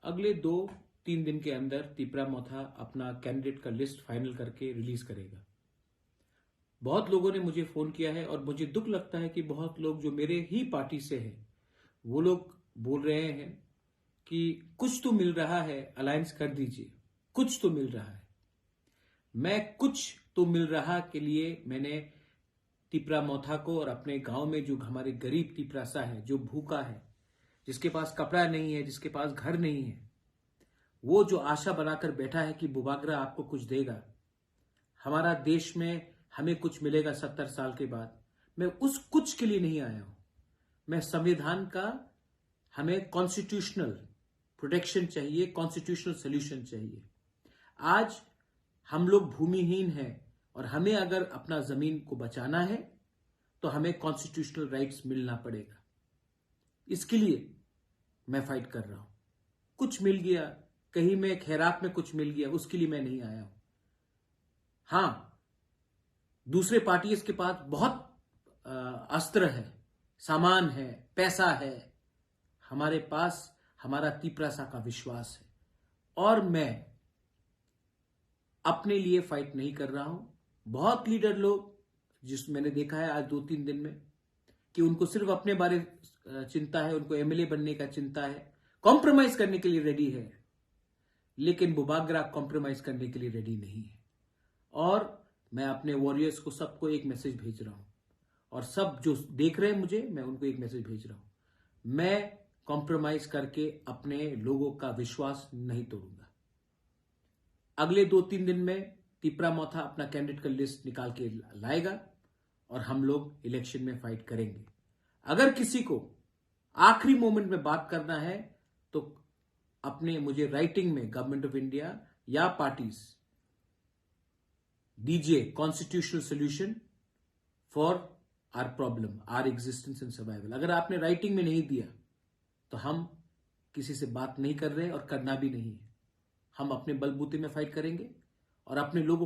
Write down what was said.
अगले 2-3 दिन के अंदर तीपरा मोथा अपना कैंडिडेट का लिस्ट फाइनल करके रिलीज करेगा। बहुत लोगों ने मुझे फोन किया है और मुझे दुख लगता है कि बहुत लोग जो मेरे ही पार्टी से हैं वो लोग बोल रहे हैं कि कुछ तो मिल रहा है, अलायंस कर दीजिए, कुछ तो मिल रहा है। मैं कुछ तो मिल रहा के लिए मैंने तीपरा मोथा को और अपने गांव में जो हमारे गरीब तीपरासा है, जो भूखा है, जिसके पास कपड़ा नहीं है, जिसके पास घर नहीं है, वो जो आशा बनाकर बैठा है कि बुबागरा आपको कुछ देगा, हमारा देश में हमें कुछ मिलेगा 70 साल के बाद, मैं उस कुछ के लिए नहीं आया हूं। मैं संविधान का, हमें कॉन्स्टिट्यूशनल प्रोटेक्शन चाहिए, कॉन्स्टिट्यूशनल सोल्यूशन चाहिए। आज हम लोग भूमिहीन हैं और हमें अगर अपना जमीन को बचाना है तो हमें कॉन्स्टिट्यूशनल राइट्स मिलना पड़ेगा। इसके लिए मैं फाइट कर रहा हूं। कुछ मिल गया, कहीं में खैरात में कुछ मिल गया, उसके लिए मैं नहीं आया हूं। हां, दूसरे पार्टीज के पास बहुत अस्त्र है, सामान है, पैसा है। हमारे पास हमारा तीपरासा का विश्वास है और मैं अपने लिए फाइट नहीं कर रहा हूं। बहुत लीडर लोग जिस मैंने देखा है आज 2-3 दिन में कि उनको सिर्फ अपने बारे चिंता है, उनको एमएलए बनने का चिंता है, कॉम्प्रोमाइज करने के लिए रेडी है, लेकिन बुबागरा कॉम्प्रोमाइज करने के लिए रेडी नहीं है। और मैं अपने वॉरियर्स को सबको एक मैसेज भेज रहा हूं और सब जो देख रहे हैं मुझे, मैं उनको एक मैसेज भेज रहा हूं। मैं कॉम्प्रोमाइज करके अपने लोगों का विश्वास नहीं तोड़ूंगा। अगले 2-3 दिन में तीपरा मोथा अपना कैंडिडेट का लिस्ट निकाल के लाएगा और हम लोग इलेक्शन में फाइट करेंगे। अगर किसी को आखिरी मोमेंट में बात करना है तो अपने मुझे राइटिंग में गवर्नमेंट ऑफ इंडिया या पार्टीज दीजिए constitutional solution for our problem, our existence and survival. अगर आपने राइटिंग में नहीं दिया तो हम किसी से बात नहीं कर रहे और करना भी नहीं है। हम अपने बलबूते में फाइट करेंगे और अपने लोगों को